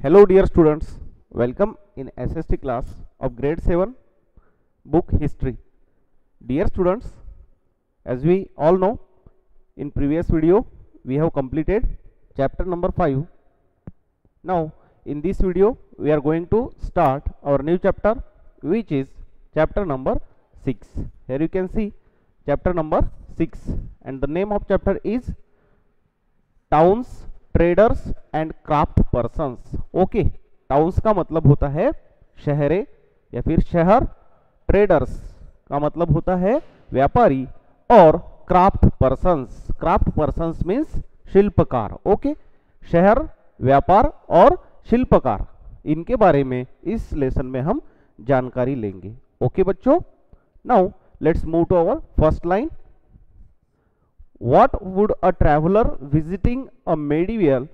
Hello dear students, welcome in SST class of grade 7 book history. Dear students, as we all know, in previous video we have completed chapter number 5. Now in this video we are going to start our new chapter, which is chapter number 6. Here you can see chapter number 6, and the name of chapter is towns, traders and craft persons. Okay, towns का मतलब होता है शहरें या फिर शहर, traders का मतलब होता है व्यापारी, और क्राफ्ट पर्सन्स मीन्स शिल्पकार. ओके, शहर, व्यापार और शिल्पकार, इनके बारे में इस लेसन में हम जानकारी लेंगे. ओके बच्चों, now let's move to our first line. What would a traveler visiting a medieval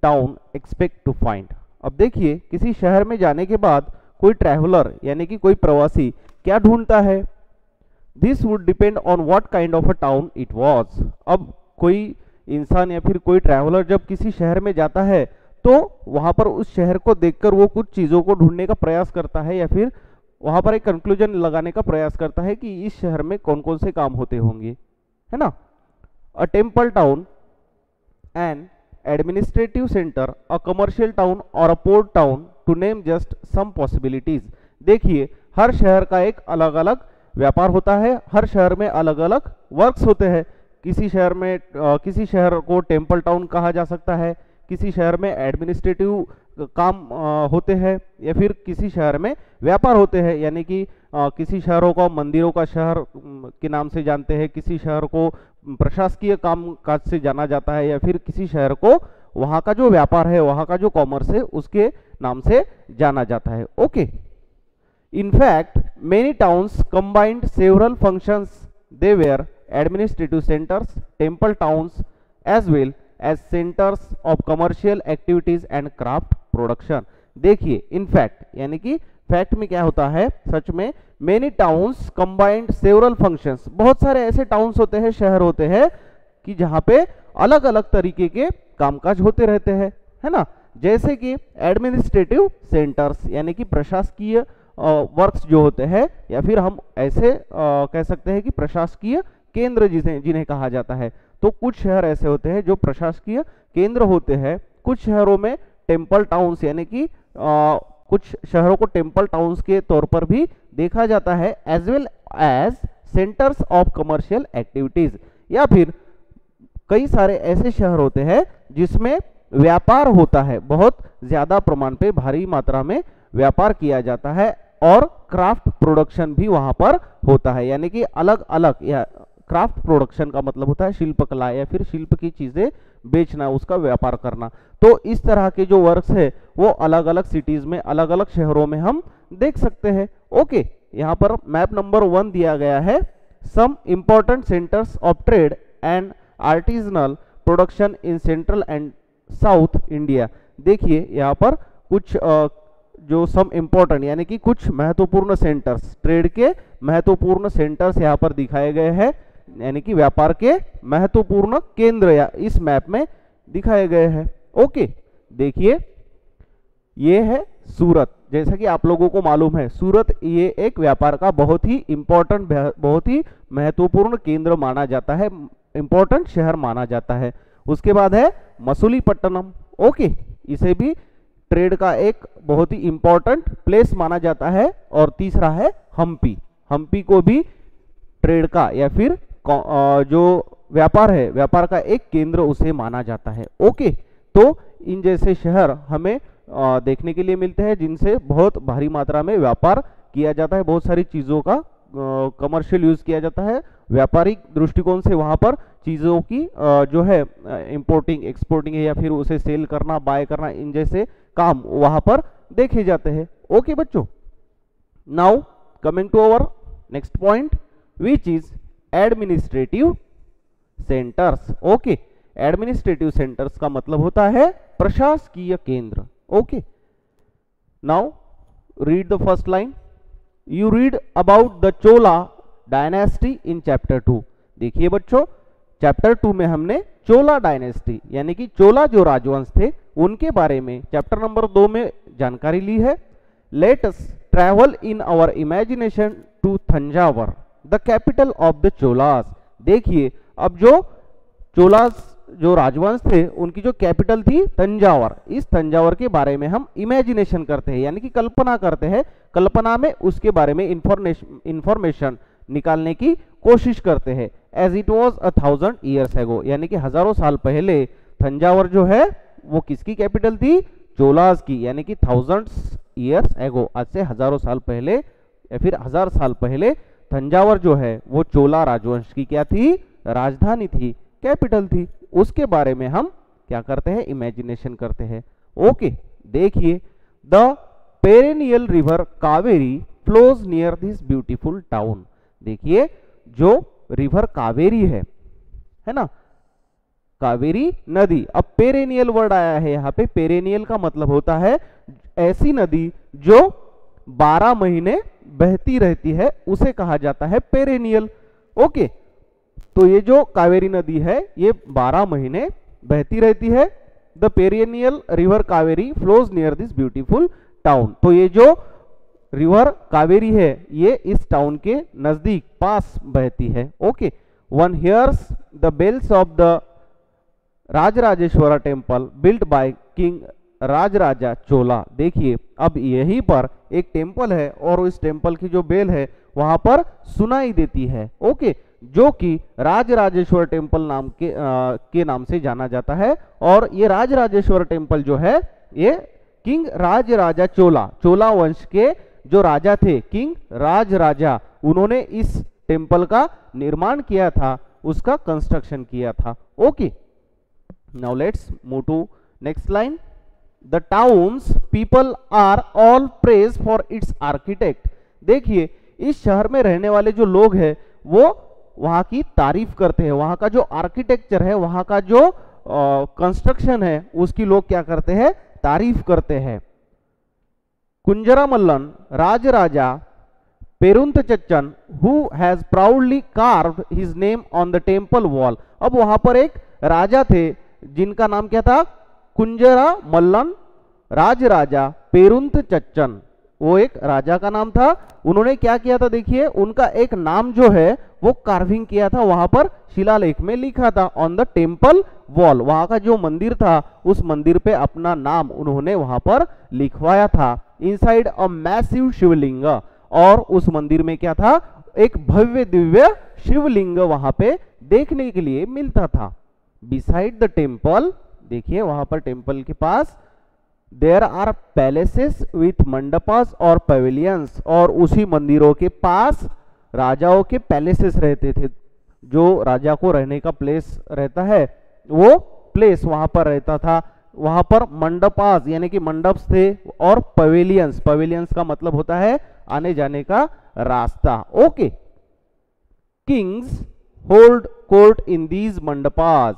town expect to find? अब देखिए, किसी शहर में जाने के बाद कोई ट्रैवलर यानी कि कोई प्रवासी क्या ढूंढता है. This would depend on what kind of a town it was. अब कोई इंसान या फिर कोई ट्रैवलर जब किसी शहर में जाता है तो वहां पर उस शहर को देखकर वो कुछ चीज़ों को ढूंढने का प्रयास करता है या फिर वहां पर एक कंक्लूजन लगाने का प्रयास करता है कि इस शहर में कौन कौन से काम होते होंगे, है ना. A temple town, an administrative center, a commercial town or a port town, to name just some possibilities. देखिए, हर शहर का एक अलग अलग व्यापार होता है, हर शहर में अलग अलग वर्क्स होते हैं. किसी शहर को टेम्पल टाउन कहा जा सकता है, किसी शहर में एडमिनिस्ट्रेटिव काम होते हैं, या फिर किसी शहर में व्यापार होते हैं, यानी कि किसी शहरों को मंदिरों का शहर के नाम से जानते हैं, किसी शहर को प्रशासकीय काम काज से जाना जाता है, या फिर किसी शहर को वहाँ का जो व्यापार है, वहाँ का जो कॉमर्स है, उसके नाम से जाना जाता है. Okay, in fact many towns combined several functions. They were administrative centres, temple towns, as well as centres of commercial activities and craft production. देखिए, इन फैक्ट यानी कि फैक्ट में क्या होता है, सच में, many towns combined several functions. बहुत सारे ऐसे टाउन्स होते हैं, शहर होते हैं कि जहां पे अलग अलग तरीके के कामकाज होते रहते हैं, है ना. जैसे कि एडमिनिस्ट्रेटिव सेंटर्स यानी कि प्रशासकीय वर्क्स जो होते हैं, या फिर हम ऐसे कह सकते हैं कि प्रशासकीय केंद्र जिन्हें कहा जाता है. तो कुछ शहर ऐसे होते हैं जो प्रशासकीय केंद्र होते हैं. कुछ शहरों में टेम्पल टाउन्स यानी कि कुछ शहरों को टेम्पल टाउन्स के तौर पर भी देखा जाता है, as well as centres of commercial activities. या फिर कई सारे ऐसे शहर होते हैं जिसमें व्यापार होता है, बहुत ज्यादा प्रमाण पे भारी मात्रा में व्यापार किया जाता है, और क्राफ्ट प्रोडक्शन भी वहां पर होता है. यानी कि अलग अलग, या क्राफ्ट प्रोडक्शन का मतलब होता है शिल्पकला या फिर शिल्प की चीजें बेचना, उसका व्यापार करना. तो इस तरह के जो वर्क्स है वो अलग अलग सिटीज में, अलग अलग शहरों में हम देख सकते हैं. ओके, यहाँ पर मैप नंबर 1 दिया गया है. Some important centres of trade and artisanal production in central and south India. देखिए, यहाँ पर कुछ जो सम इंपॉर्टेंट यानी कि कुछ महत्वपूर्ण सेंटर्स, ट्रेड के महत्वपूर्ण सेंटर्स यहाँ पर दिखाए गए हैं, यानी कि व्यापार के महत्वपूर्ण केंद्र या इस मैप में दिखाए गए हैं. ओके, देखिए, ये है सूरत. जैसा कि आप लोगों को मालूम है, सूरत ये एक व्यापार का बहुत ही इंपॉर्टेंट, बहुत ही महत्वपूर्ण केंद्र माना जाता है, इंपॉर्टेंट शहर माना जाता है. उसके बाद है मसूलीपट्टनम. ओके, इसे भी ट्रेड का एक बहुत ही इंपॉर्टेंट प्लेस माना जाता है. और तीसरा है हम्पी. हम्पी को भी ट्रेड का या फिर जो व्यापार है, व्यापार का एक केंद्र उसे माना जाता है. ओके, तो इन जैसे शहर हमें देखने के लिए मिलते हैं जिनसे बहुत भारी मात्रा में व्यापार किया जाता है, बहुत सारी चीज़ों का कमर्शियल यूज किया जाता है. व्यापारिक दृष्टिकोण से वहां पर चीज़ों की जो है इंपोर्टिंग एक्सपोर्टिंग है, या फिर उसे सेल करना, बाय करना, इन जैसे काम वहां पर देखे जाते हैं. ओके बच्चों, now coming to our next point, which is administrative centres. Okay, administrative centres का मतलब होता है प्रशासकीय केंद्र. Okay, now read the first line. You read about the Chola dynasty in chapter 2. देखिए बच्चों, चैप्टर 2 में हमने चोला डायनेस्टी यानी कि चोला जो राजवंश थे उनके बारे में चैप्टर नंबर 2 में जानकारी ली है। Let us travel in our imagination to Thanjavur the capital of the Cholas. देखिए अब जो चोलास जो राजवंश थे उनकी जो कैपिटल थी तंजावर, इस तंजावर के बारे में हम इमेजिनेशन करते हैं, यानी कि कल्पना करते हैं, कल्पना में उसके बारे में इंफॉर्मेशन निकालने की कोशिश करते हैं। As it was 1000 years ago, यानी कि हजारों साल पहले तंजावर जो है वो किसकी कैपिटल थी? चोलास की, यानी कि 1000 ईयर्स एगो, आज से हजारों साल पहले या फिर 1000 साल पहले तंजावर जो है वो चोला राजवंश की क्या थी? राजधानी थी, कैपिटल थी। उसके बारे में हम क्या करते हैं? इमेजिनेशन करते हैं। ओके, देखिए the perennial river Kaveri flows near this beautiful town. देखिए जो रिवर कावेरी है ना, कावेरी नदी। अब पेरेनियल वर्ड आया है यहाँ पे, पेरेनियल का मतलब होता है ऐसी नदी जो 12 महीने बहती रहती है, उसे कहा जाता है पेरेनियल। ओके, तो ये जो कावेरी नदी है ये 12 महीने बहती रहती है। The perennial river Kaveri flows near this beautiful town. तो ये जो रिवर कावेरी है ये इस टाउन के नजदीक पास बहती है। Okay, one hears the bells of the Rajarajeshwar temple built by king Rajaraja Chola. देखिए अब यहीं पर एक टेम्पल है और इस टेम्पल की जो बेल है वहां पर सुनाई देती है। ओके, जो कि राजराजेश्वर टेम्पल नाम के नाम से जाना जाता है। और ये राजराजेश्वर टेम्पल जो है ये किंग राजराजा चोला वंश के जो राजा थे, किंग राजराजा, उन्होंने इस टेम्पल का निर्माण किया था, उसका कंस्ट्रक्शन किया था। Okay, now let's move to next line. The towns people are all praise for its architect. देखिए इस शहर में रहने वाले जो लोग हैं वो वहां की तारीफ करते हैं, वहां का जो आर्किटेक्चर है, वहां का जो कंस्ट्रक्शन है उसकी लोग क्या करते हैं? तारीफ करते हैं। Kunjara Mallan Rajaraja Perunthachan who has proudly carved his name on the temple wall. अब वहां पर एक राजा थे जिनका नाम क्या था? कुंजरा मल्लन राजराजा पेरुंतचच्चन, वो एक राजा का नाम था। उन्होंने क्या किया था? देखिए उनका एक नाम जो है वो कार्विंग किया था, वहां पर शिलालेख में लिखा था ऑन द टेम्पल वॉल। वहां का जो मंदिर था उस मंदिर पे अपना नाम उन्होंने वहां पर लिखवाया था। इनसाइड अ मैसिव शिवलिंग, और उस मंदिर में क्या था? एक भव्य दिव्य शिवलिंग वहां पे देखने के लिए मिलता था। बिसाइड द टेम्पल, देखिए वहां पर टेम्पल के पास there are palaces with mandapas और पवेलियंस, और उसी मंदिरों के पास राजाओं के पैलेसेस रहते थे। जो राजा को रहने का प्लेस रहता है वो प्लेस वहां पर रहता था। वहां पर मंडपास यानी कि मंडप्स थे, और पवेलियंस, पवेलियंस का मतलब होता है आने जाने का रास्ता। Okay, kings hold court in these mandapas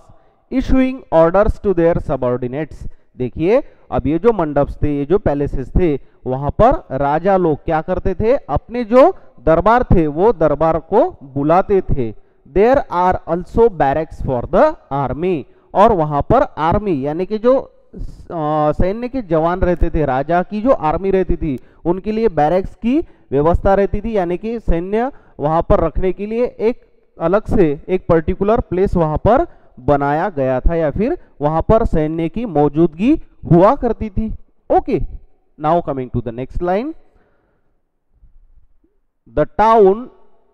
issuing orders to their subordinates. देखिए अब ये जो मंडप्स थे, ये जो पैलेसेस थे, वहां पर राजा लोग क्या करते थे? अपने जो दरबार थे वो दरबार को बुलाते थे। There are also barracks for the army, और वहां पर आर्मी यानी कि जो सैन्य के जवान रहते थे, राजा की जो आर्मी रहती थी उनके लिए बैरक्स की व्यवस्था रहती थी, यानी कि सैन्य वहां पर रखने के लिए एक अलग से एक पर्टिकुलर प्लेस वहां पर बनाया गया था, या फिर वहां पर सैन्य की मौजूदगी हुआ करती थी। Okay, now coming to the next line. The town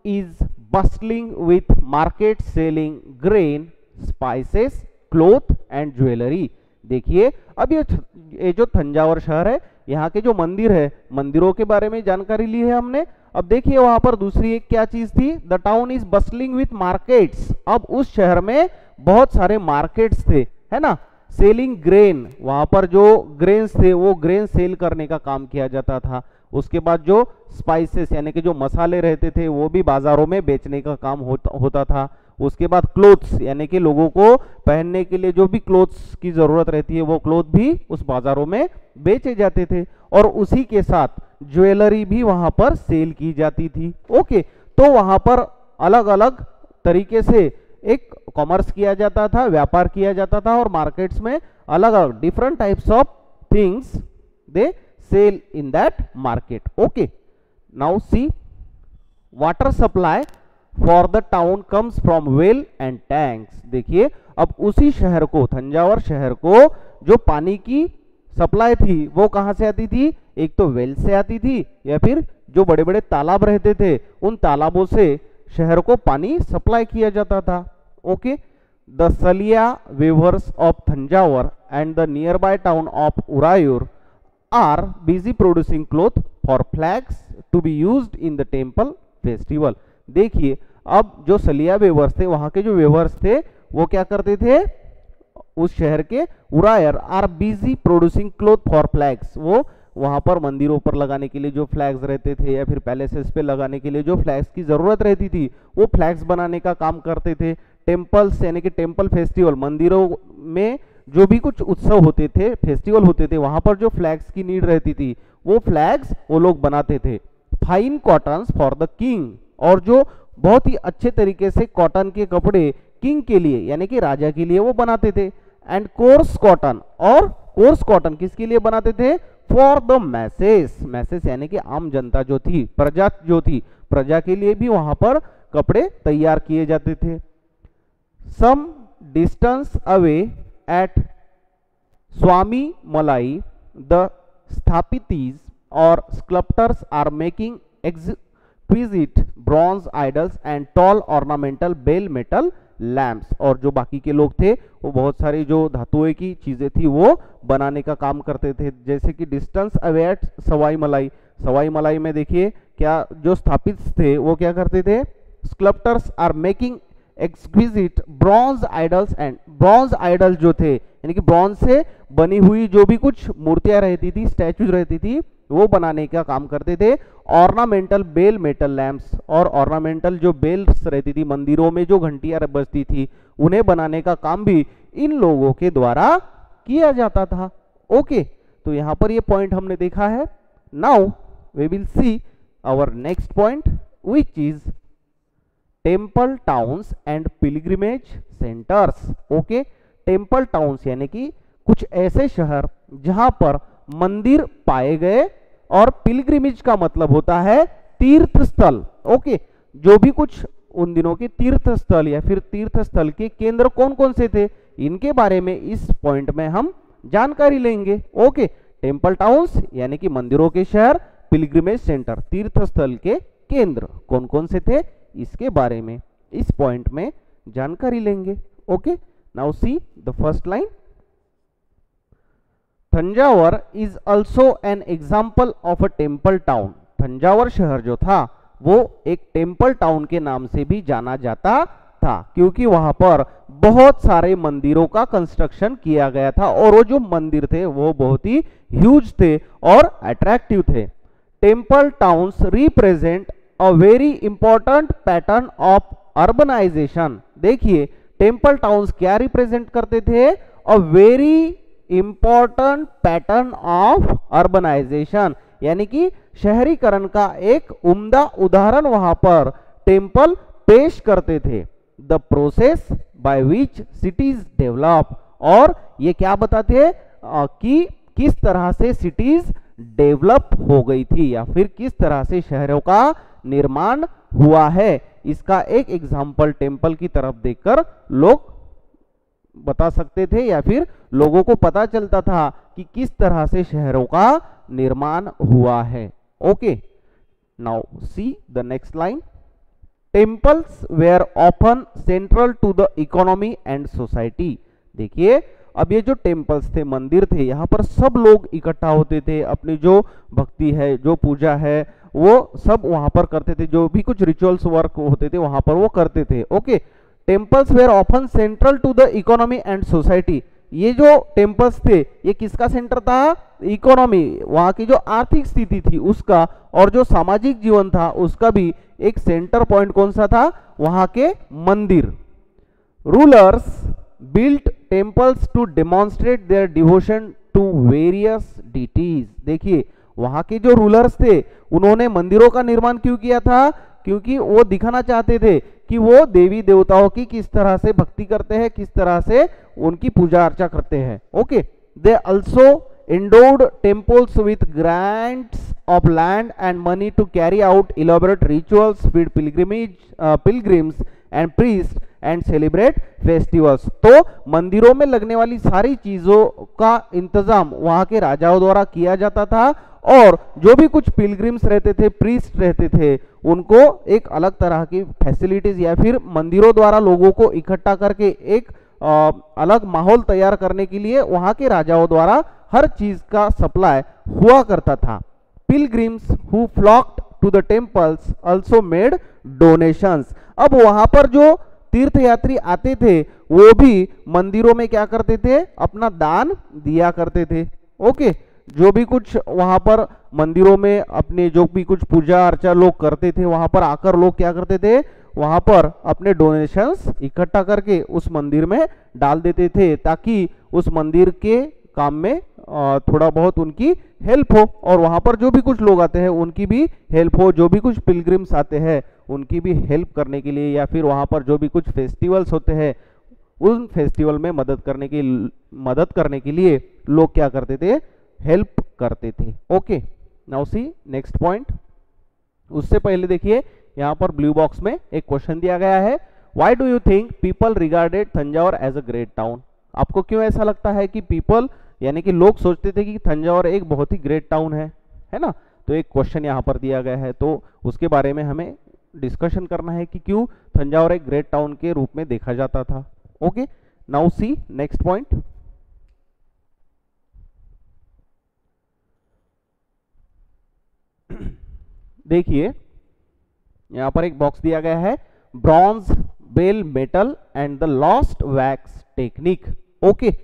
is bustling with market selling grain, spices, cloth and jewellery. देखिए अब ये जो तंजावर शहर है, यहाँ के जो मंदिर है, मंदिरों के बारे में जानकारी ली है हमने। अब देखिए वहां पर दूसरी एक क्या चीज थी? The town is bustling with markets. अब उस शहर में बहुत सारे मार्केट्स थे, है ना। सेलिंग ग्रेन, वहां पर जो ग्रेन्स थे वो ग्रेन सेल करने का काम किया जाता था। उसके बाद जो स्पाइसेस यानी कि जो मसाले रहते थे वो भी बाजारों में बेचने का काम होता था। उसके बाद क्लोथ्स यानी कि लोगों को पहनने के लिए जो भी क्लोथ्स की जरूरत रहती है वो क्लोथ भी उस बाजारों में बेचे जाते थे, और उसी के साथ ज्वेलरी भी वहां पर सेल की जाती थी। ओके, तो वहां पर अलग अलग तरीके से एक कॉमर्स किया जाता था, व्यापार किया जाता था, और मार्केट्स में अलग अलग different types of things they sell in that market. Okay, now C water supply for the town comes from well and tanks. देखिए अब उसी शहर को, तंजावर शहर को जो पानी की सप्लाई थी वो कहां से आती थी, एक तो वेल से आती थी या फिर जो बड़े बड़े तालाब रहते थे उन तालाबों से शहर को पानी सप्लाई किया जाता था. Okay, the Saliya weavers of Thanjavur and the nearby town of Uraiyur are busy producing cloth for flags to be used in the temple festival. देखिए अब जो सलिया वेवर्स थे, वहां के जो वेवर्स थे वो क्या करते थे, उस शहर के Uraiyur are busy producing cloth for flags. वो वहां पर मंदिरों पर लगाने के लिए जो फ्लैग्स रहते थे या फिर पैलेसेस पे लगाने के लिए जो फ्लैग्स की जरूरत रहती थी वो फ्लैग्स बनाने का काम करते थे. टेम्पल्स यानी कि टेम्पल फेस्टिवल, मंदिरों में जो भी कुछ उत्सव होते थे, फेस्टिवल होते थे, वहां पर जो फ्लैग्स की नीड रहती थी वो फ्लैग्स वो लोग बनाते थे. Fine cottons for the king, और जो बहुत ही अच्छे तरीके से कॉटन के कपड़े किंग के लिए यानी कि राजा के लिए वो बनाते थे. एंड कोर्स कॉटन, और कोर्स कॉटन किसके लिए बनाते थे, फॉर द मैसेस. मैसेस यानी कि आम जनता जो थी, प्रजा जो थी, प्रजा के लिए भी वहां पर कपड़े तैयार किए जाते थे. Some distance away at Swamimalai the sthapatis or sculptors are making exquisite bronze idols and tall ornamental bell metal lamps. और जो बाकी के लोग थे वो बहुत सारी जो धातुएं की चीजें थी वो बनाने का काम करते थे. जैसे कि डिस्टेंस अवे एट सवाई मलाई, सवाई मलाई में देखिए क्या जो स्थापित थे वो क्या करते थे, sculptors are making exquisite bronze idols, and bronze idol जो थे यानी कि ब्रॉन्ज से बनी हुई जो भी कुछ मूर्तियां रहती थी, स्टैचूज रहती थी, वो बनाने का काम करते थे. ऑर्नामेंटल बेल मेटल लैम्प्स, और ऑर्नामेंटल जो बेल्स रहती थी, मंदिरों में जो घंटियां बजती थी, उन्हें बनाने का काम भी इन लोगों के द्वारा किया जाता था. ओके, तो यहां पर ये पॉइंट हमने देखा है. Now we will see our next point which is temple towns and pilgrimage centres. Okay, temple towns यानी कि कुछ ऐसे शहर जहां पर मंदिर पाए गए, और पिलग्रिमेज का मतलब होता है तीर्थ स्थल. ओके, जो भी कुछ उन दिनों के तीर्थ स्थल या फिर तीर्थ स्थल के केंद्र कौन कौन से थे, इनके बारे में इस पॉइंट में हम जानकारी लेंगे. ओके, टेम्पल टाउन्स यानी कि मंदिरों के शहर, पिलग्रिमेज सेंटर तीर्थ स्थल के केंद्र कौन कौन से थे, इसके बारे में इस पॉइंट में जानकारी लेंगे. Okay, now see the first line. Thanjavur is also an example of a temple town. Thanjavur शहर जो था वो एक टेम्पल टाउन के नाम से भी जाना जाता था, क्योंकि वहां पर बहुत सारे मंदिरों का कंस्ट्रक्शन किया गया था, और वो जो मंदिर थे वो बहुत ही ह्यूज थे और अट्रैक्टिव थे. Temple towns represent a very important pattern of urbanisation. देखिए टेम्पल टाउन्स क्या रिप्रेजेंट करते थे, a very important pattern of urbanisation, यानी कि शहरीकरण का एक उम्दा उदाहरण वहां पर टेम्पल पेश करते थे. The process by which cities develop, और ये क्या बताते हैं कि किस तरह से सिटीज डेवलप हो गई थी या फिर किस तरह से शहरों का निर्माण हुआ है. इसका एक एग्जाम्पल टेम्पल की तरफ देखकर लोग बता सकते थे या फिर लोगों को पता चलता था कि किस तरह से शहरों का निर्माण हुआ है. Okay, now see the next line. Temples were often central to the economy and society. देखिए अब ये जो टेम्पल्स थे, मंदिर थे, यहाँ पर सब लोग इकट्ठा होते थे, अपनी जो भक्ति है, जो पूजा है, वो सब वहां पर करते थे, जो भी कुछ रिचुअल्स वर्क होते थे वहां पर वो करते थे. Okay, temples were often central to the economy and society. ये जो टेम्पल्स थे ये किसका सेंटर था, इकोनॉमी, वहां की जो आर्थिक स्थिति थी उसका, और जो सामाजिक जीवन था उसका भी एक सेंटर पॉइंट कौन सा था, वहां के मंदिर. Rulers built temples to demonstrate their devotion to various deities. देखिए वहां के जो रूलर्स थे उन्होंने मंदिरों का निर्माण क्यों किया था, क्योंकि वो दिखाना चाहते थे कि वो देवी देवताओं की किस तरह से भक्ति करते हैं, किस तरह से उनकी पूजा अर्चा करते हैं। Okay, they also endowed temples with grants of land and money to carry out elaborate rituals, feed pilgrims and priests and celebrate festivals। तो मंदिरों में लगने वाली सारी चीजों का इंतजाम वहां के राजाओं द्वारा किया जाता था, और जो भी कुछ पिलग्रिम्स रहते थे, प्रीस्ट रहते थे, उनको एक अलग तरह की फैसिलिटीज या फिर मंदिरों द्वारा लोगों को इकट्ठा करके एक अलग माहौल तैयार करने के लिए वहां के राजाओं द्वारा हर चीज का सप्लाई हुआ करता था। Pilgrims who flocked to the temples also made donations. अब वहां पर जो तीर्थयात्री आते थे वो भी मंदिरों में क्या करते थे, अपना दान दिया करते थे। ओके, जो भी कुछ वहां पर मंदिरों में अपने जो भी कुछ पूजा अर्चा लोग करते थे, वहां पर आकर लोग क्या करते थे, वहां पर अपने डोनेशंस इकट्ठा करके उस मंदिर में डाल देते थे, ताकि उस मंदिर के काम में थोड़ा बहुत उनकी हेल्प हो, और वहां पर जो भी कुछ लोग आते हैं उनकी भी हेल्प हो, जो भी कुछ पिलग्रिम्स आते हैं उनकी भी हेल्प करने के लिए, या फिर वहां पर जो भी कुछ फेस्टिवल्स होते हैं उन फेस्टिवल में मदद करने के लिए लोग क्या करते थे, हेल्प करते थे। Okay, now see next point. उससे पहले देखिए यहाँ पर ब्लू बॉक्स में एक क्वेश्चन दिया गया है, why do you think people regarded Tanjore as a great town. आपको क्यों ऐसा लगता है कि पीपल यानी कि लोग सोचते थे कि तंजौर एक बहुत ही ग्रेट टाउन है ना। तो एक क्वेश्चन यहाँ पर दिया गया है, तो उसके बारे में हमें डिस्कशन करना है कि क्यों तंजौर एक ग्रेट टाउन के रूप में देखा जाता था। Okay, now see next point. देखिए यहां पर एक बॉक्स दिया गया है, bronze, bell metal and the lost wax technique. Okay,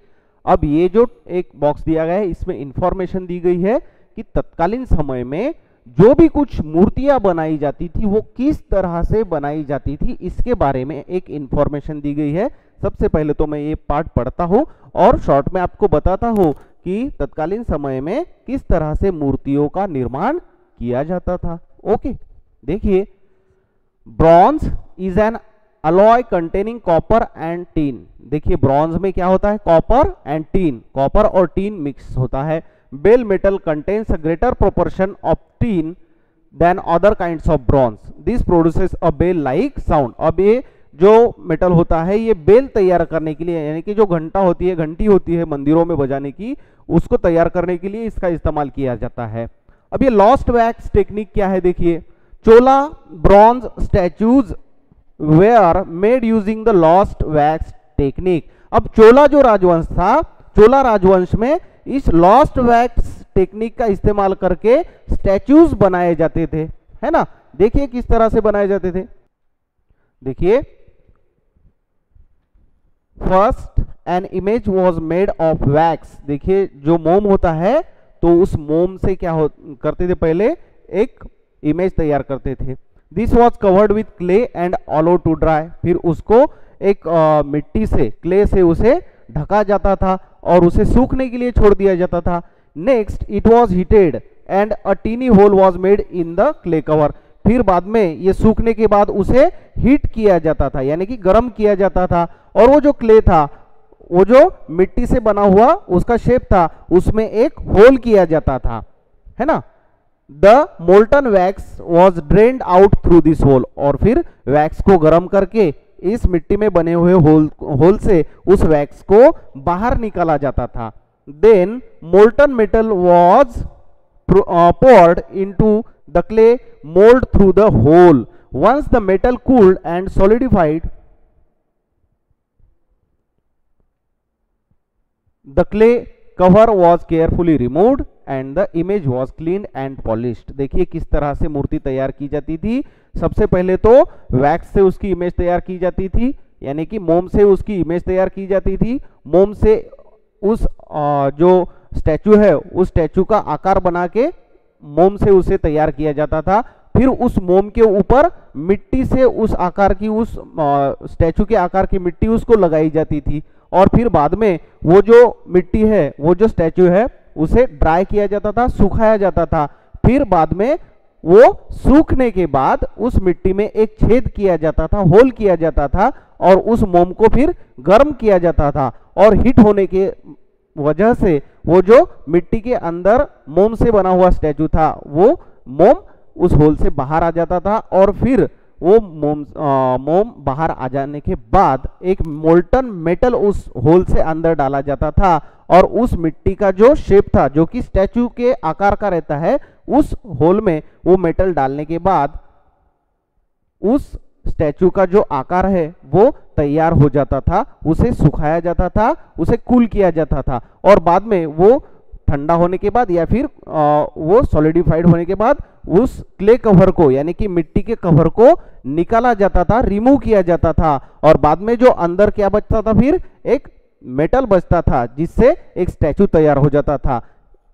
अब ये जो एक बॉक्स दिया गया है इसमें इंफॉर्मेशन दी गई है कि तत्कालीन समय में जो भी कुछ मूर्तियां बनाई जाती थी वो किस तरह से बनाई जाती थी, इसके बारे में एक इंफॉर्मेशन दी गई है। सबसे पहले तो मैं ये पार्ट पढ़ता हूं और शॉर्ट में आपको बताता हूं कि तत्कालीन समय में किस तरह से मूर्तियों का निर्माण किया जाता था। ओके, देखिए, bronze is an alloy containing copper and tin. देखिए ब्रॉन्ज में क्या होता है, कॉपर एंड टीन, कॉपर और टीन मिक्स होता है। Bell metal contains a greater proportion of tin than other kinds of bronze, this produces a bell like sound. अब ये जो मेटल होता है ये बेल तैयार करने के लिए, यानी कि जो घंटी होती है मंदिरों में बजाने की, उसको तैयार करने के लिए इसका इस्तेमाल किया जाता है। अब ये लॉस्ट वैक्स टेक्निक क्या है, देखिए, Chola bronze statues were made using the lost wax technique. अब चोला जो राजवंश था, चोला राजवंश में इस लॉस्ट वैक्स टेक्निक का इस्तेमाल करके स्टैचूज बनाए जाते थे, है ना। देखिए किस तरह से बनाए जाते थे। देखिए, first an image was made of wax. देखिए जो मोम होता है तो उस मोम से क्या करते थे, पहले एक इमेज तैयार करते थे। This was covered with clay and allowed to dry. फिर उसको एक मिट्टी से, क्ले से उसे ढका जाता था और उसे सूखने के लिए छोड़ दिया जाता था। Next it was heated and a tiny hole was made in the clay cover. फिर बाद में ये सूखने के बाद उसे हीट किया जाता था, यानी कि गर्म किया जाता था, और वो जो क्ले था, वो जो मिट्टी से बना हुआ उसका शेप था, उसमें एक होल किया जाता था, है ना। The molten wax was drained out through this hole. और फिर वैक्स को गर्म करके इस मिट्टी में बने हुए होल से उस वैक्स को बाहर निकाला जाता था। Then molten metal was poured into the clay mold through the hole. Once the metal cooled and solidified, the clay cover was carefully removed and the image was cleaned and polished. देखिए किस तरह से मूर्ति तैयार की जाती थी। सबसे पहले तो वैक्स से उसकी इमेज तैयार की जाती थी, यानी कि मोम से उसकी इमेज तैयार की जाती थी। मोम से उस जो स्टैचू है उस स्टैचू का आकार बना के मोम से उसे तैयार किया जाता था। फिर उस मोम के ऊपर मिट्टी से उस आकार की, उस स्टैचू के आकार की मिट्टी उसको लगाई जाती थी, और फिर बाद में वो जो मिट्टी है, वो जो स्टैचू है, उसे ड्राई किया जाता था, सुखाया जाता था। फिर बाद में वो सूखने के बाद उस मिट्टी में एक छेद किया जाता था, होल किया जाता था, और उस मोम को फिर गर्म किया जाता था, और हीट होने के वजह से वो जो मिट्टी के अंदर मोम से बना हुआ स्टैचू था वो मोम उस होल से बाहर आ जाता था, और फिर वो मोम बाहर आ जाने के बाद एक मोल्टन मेटल उस होल से अंदर डाला जाता था, और उस मिट्टी का जो शेप था जो कि स्टैचू के आकार का रहता है, उस होल में वो मेटल डालने के बाद उस स्टैचू का जो आकार है वो तैयार हो जाता था, उसे सुखाया जाता था, उसे कूल किया जाता था, और बाद में वो ठंडा होने के बाद या फिर वो सॉलिडिफाइड होने के बाद उस क्ले कवर को यानी कि मिट्टी के कवर को निकाला जाता था, रिमूव किया जाता था, और बाद में जो अंदर क्या बचता था, फिर एक मेटल बचता था जिससे एक स्टैचू तैयार हो जाता था।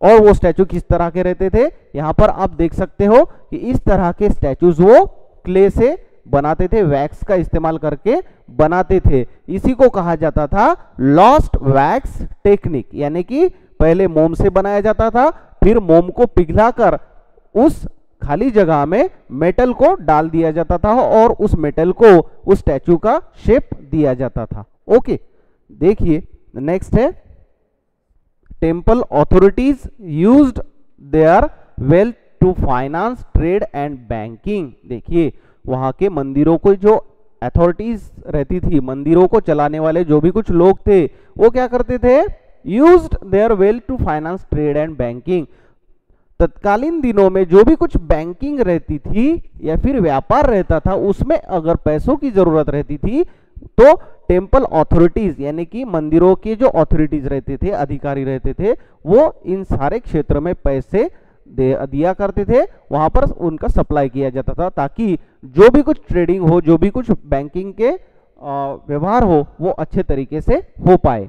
और वो स्टैचू किस तरह के रहते थे, यहाँ पर आप देख सकते हो कि इस तरह के स्टैचूज वो क्ले से बनाते थे, वैक्स का इस्तेमाल करके बनाते थे। इसी को कहा जाता था लॉस्ट वैक्स टेक्निक, यानी कि पहले मोम से बनाया जाता था, फिर मोम को पिघलाकर उस खाली जगह में मेटल को डाल दिया जाता था, और उस मेटल को उस स्टैचू का शेप दिया जाता था। ओके, देखिए नेक्स्ट है temple authorities used their wealth to finance trade and banking. देखिए वहां के मंदिरों को जो अथॉरिटीज रहती थी, मंदिरों को चलाने वाले जो भी कुछ लोग थे, वो क्या करते थे, used their wealth to finance trade and banking. तत्कालीन दिनों में जो भी कुछ बैंकिंग रहती थी या फिर व्यापार रहता था, उसमें अगर पैसों की जरूरत रहती थी तो टेम्पल अथॉरिटीज यानी कि मंदिरों के जो अथॉरिटीज रहते थे, अधिकारी रहते थे, वो इन सारे क्षेत्र में पैसे दिया करते थे, वहां पर उनका सप्लाई किया जाता था, ताकि जो भी कुछ ट्रेडिंग हो, जो भी कुछ बैंकिंग के व्यवहार हो, वो अच्छे तरीके से हो पाए।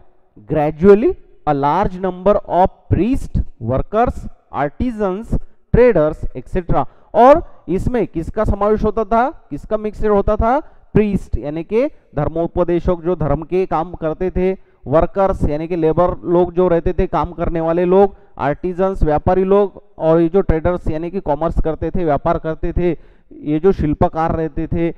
Gradually a large number of priest, workers, artisans, traders etcetera. और इसमें किसका समावेश होता था, किसका मिक्सचर होता था, प्रीस्ट यानी कि धर्मोपदेशक जो धर्म के काम करते थे, वर्कर्स यानी कि लेबर लोग जो रहते थे, काम करने वाले लोग, आर्टिजन्स व्यापारी लोग, और ये जो ट्रेडर्स यानी कि कॉमर्स करते थे, व्यापार करते थे, ये जो शिल्पकार रहते थे,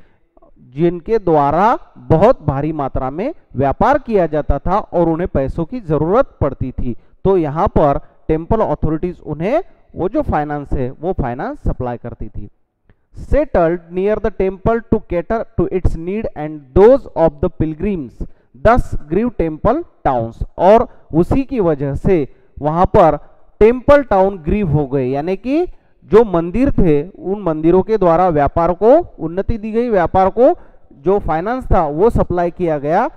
जिनके द्वारा बहुत भारी मात्रा में व्यापार किया जाता था और उन्हें पैसों की जरूरत पड़ती थी। तो यहाँ पर टेम्पल अथॉरिटीज उन्हें वो जो फाइनेंस है वो फाइनेंस सप्लाई करती थी। Settled near the temple to cater to its need and those of the pilgrims, thus grew temple towns. और उसी की वजह से वहां पर टेम्पल टाउन ग्रीव हो गए, यानी कि जो मंदिर थे उन मंदिरों के द्वारा व्यापार को उन्नति दी गई, व्यापार को जो फाइनेंस था वो सप्लाई किया गया।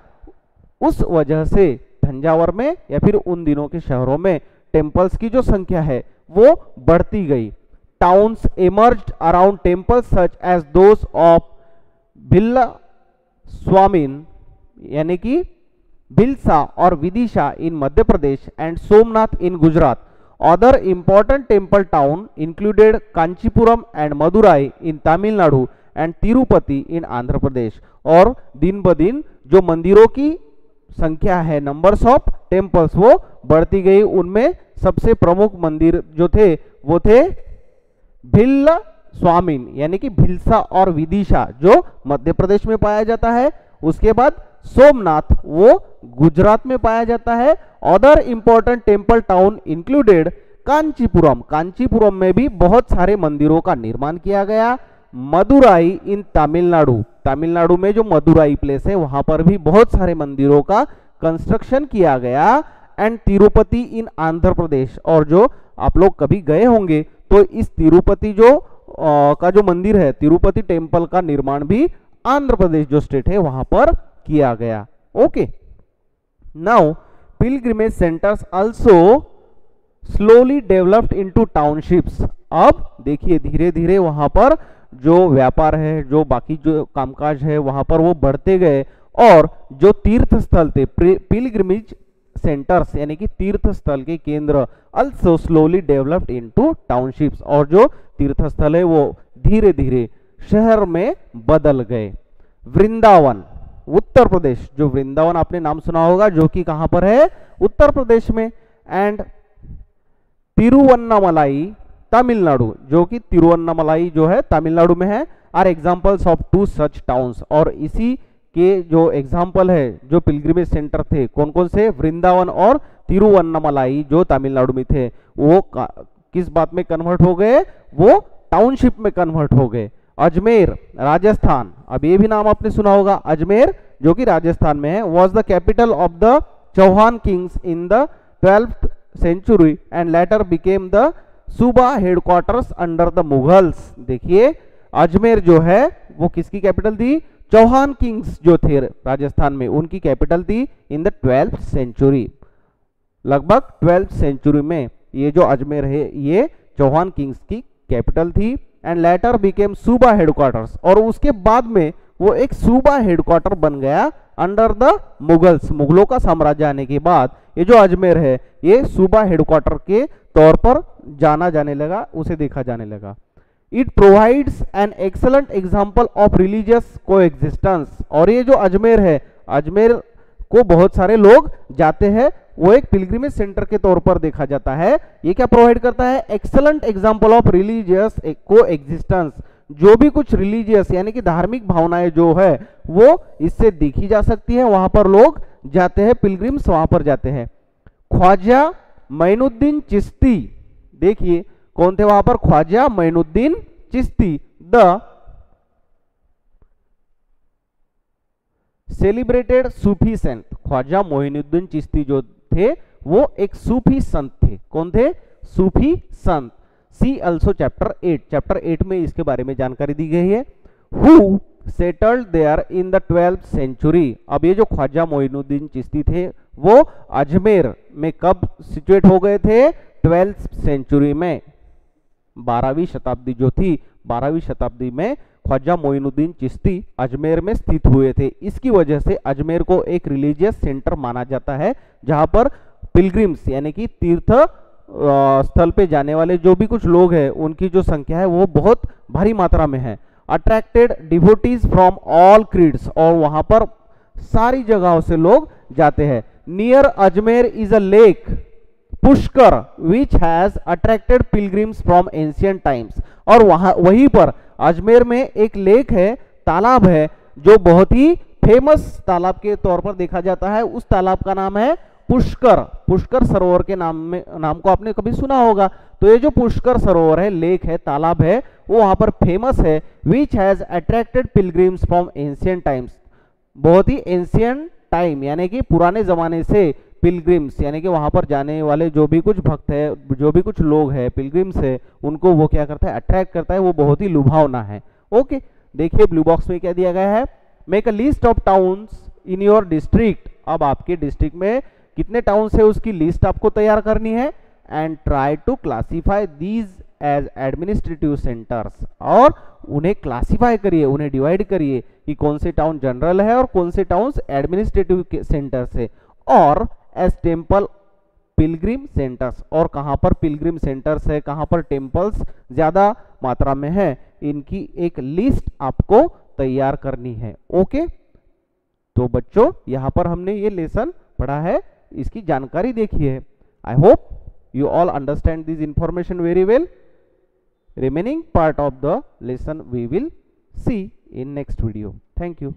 उस वजह से तंजावर में या फिर उन दिनों के शहरों में टेम्पल्स की जो संख्या है वो बढ़ती गई। Towns emerged around temples such as those of Bhilla Swamin यानी कि भिल्सा और Vidisha in Madhya Pradesh and Somnath in Gujarat. Other important temple town included Kanchipuram and Madurai in Tamil Nadu and Tirupati in Andhra Pradesh. और दिन ब दिन जो मंदिरों की संख्या है, नंबर्स ऑफ टेम्पल्स, वो बढ़ती गई। उनमें सबसे प्रमुख मंदिर जो थे वो थे भिल्ला स्वामिन यानी कि भिल्सा और विदिशा जो मध्य प्रदेश में पाया जाता है। उसके बाद सोमनाथ वो गुजरात में पाया जाता है। Other important temple town included Kanchipuram, Kanchipuram में भी बहुत सारे मंदिरों का निर्माण किया गया। मदुराई इन तमिलनाडु, तमिलनाडु में जो मदुराई प्लेस है वहां पर भी बहुत सारे मंदिरों का कंस्ट्रक्शन किया गया। एंड तिरुपति इन आंध्र प्रदेश, और जो आप लोग कभी गए होंगे तो इस तिरुपति जो का जो मंदिर है, तिरुपति टेम्पल का निर्माण भी आंध्र प्रदेश जो स्टेट है वहां पर किया गया। Okay, now pilgrimage centres also slowly developed into townships. अब देखिए धीरे धीरे वहां पर जो व्यापार है, जो बाकी जो कामकाज है वहां पर वो बढ़ते गए, और जो तीर्थ स्थल थे, पिलग्रिमेज सेंटर्स यानी कि तीर्थ स्थल के केंद्र, also slowly developed into townships, और जो तीर्थ स्थल है वो धीरे धीरे शहर में बदल गए। वृंदावन उत्तर प्रदेश, जो वृंदावन आपने नाम सुना होगा जो कि कहां पर है, उत्तर प्रदेश में। एंड तिरुवन्नामलाई तमिलनाडु, जो कि तिरुवन्नमलाई जो है तमिलनाडु में है, are examples of two such towns. और इसी के जो एग्जाम्पल है जो पिलग्रिमेज सेंटर थे कौन कौन से, वृंदावन और तिरुवन्नमलाई जो तमिलनाडु में थे, वो किस बात में कन्वर्ट हो गए, वो टाउनशिप में कन्वर्ट हो गए। अजमेर राजस्थान, अब ये भी नाम आपने सुना होगा, अजमेर जो कि राजस्थान में है, was the capital of the Chauhan kings in the 12th century and later became the सूबा हेडक्वार्टर्स अंडर द मुगल्स। देखिए अजमेर जो है वो किसकी कैपिटल थी, चौहान किंग्स जो थे राजस्थान में उनकी कैपिटल थी इन द 12th सेंचुरी। लगभग 12th सेंचुरी में ये जो अजमेर है ये चौहान किंग्स की कैपिटल थी। एंड लेटर बिकेम सूबा हेडक्वार्टर्स, और उसके बाद में वो एक सूबा हेडक्वार्टर बन गया अंडर द मुगल्स। मुगलों का साम्राज्य आने के बाद ये जो अजमेर है ये सूबा हेडक्वार्टर के तौर पर जाना जाने लगा, उसे देखा जाने लगा। It provides an excellent example of religious coexistence, और ये जो अजमेर है, अजमेर को बहुत सारे लोग जाते हैं, वो एक पिलग्रिमेज सेंटर के तौर पर देखा जाता है। ये क्या प्रोवाइड करता है, excellent example of religious coexistence. जो भी कुछ रिलीजियस यानी कि धार्मिक भावनाएं जो है वो इससे देखी जा सकती है, वहां पर लोग जाते हैं, पिलग्रिम्स वहां पर जाते हैं। ख्वाजा मोइनुद्दीन चिश्ती, देखिए कौन थे वहां पर, ख्वाजा मोइनुद्दीन चिश्ती, द सेलिब्रेटेड सूफी संत। ख्वाजा मोइनुद्दीन चिश्ती जो थे वो एक सूफी संत थे। कौन थे, सूफी संत। सी ऑल्सो चैप्टर 8, चैप्टर 8 में इसके बारे में जानकारी दी गई है। Who settled there in the 12th century. अब ये जो ख्वाजा मोइनुद्दीन चिश्ती थे वो अजमेर में कब सिचुएट हो गए थे, 12th सेंचुरी में। 12वीं शताब्दी जो थी, 12वीं शताब्दी में ख्वाजा मोइनुद्दीन चिश्ती अजमेर में स्थित हुए थे। इसकी वजह से अजमेर को एक रिलीजियस सेंटर माना जाता है, जहां पर पिलग्रिम्स यानी कि तीर्थ स्थल पे जाने वाले जो भी कुछ लोग हैं उनकी जो संख्या है वो बहुत भारी मात्रा में है। Attracted devotees from all creeds, और वहां पर सारी जगहों से लोग जाते हैं। Near Ajmer is a lake Pushkar which has attracted pilgrims from ancient times, और वहीं पर अजमेर में एक लेक है, तालाब है, जो बहुत ही फेमस तालाब के तौर पर देखा जाता है। उस तालाब का नाम है पुष्कर। पुष्कर सरोवर के नाम को आपने कभी सुना होगा। तो ये जो पुष्कर सरोवर है, लेक है, तालाब है, वो वहां पर फेमस है। Which has attracted pilgrims from ancient times, बहुत ही एंशिएंट टाइम यानी कि पुराने जमाने से पिलग्रिम्स यानी कि वहां पर जाने वाले जो भी कुछ भक्त है, जो भी कुछ लोग है, पिलग्रिम्स है, उनको वो क्या करता है, अट्रैक्ट करता है। वो बहुत ही लुभावना है। ओके, देखिए ब्लू बॉक्स में क्या दिया गया है, make a list of towns in your district. अब आपके डिस्ट्रिक्ट में कितने टाउन्स है उसकी लिस्ट आपको तैयार करनी है। And try to classify these as administrative centres, और उन्हें क्लासीफाई करिए, उन्हें डिवाइड करिए कि कौन से टाउन जनरल है और कौन से टाउन्स एडमिनिस्ट्रेटिव सेंटर्स है। और एज टेम्पल पिलग्रिम सेंटर्स, और कहां पर पिलग्रिम सेंटर्स है, कहां पर टेम्पल्स ज्यादा मात्रा में है, इनकी एक लिस्ट आपको तैयार करनी है। ओके, तो बच्चों यहां पर हमने ये लेसन पढ़ा है, इसकी जानकारी देखी है। I hope you all understand this information very well. Remaining part of the lesson we will see in next video. Thank you.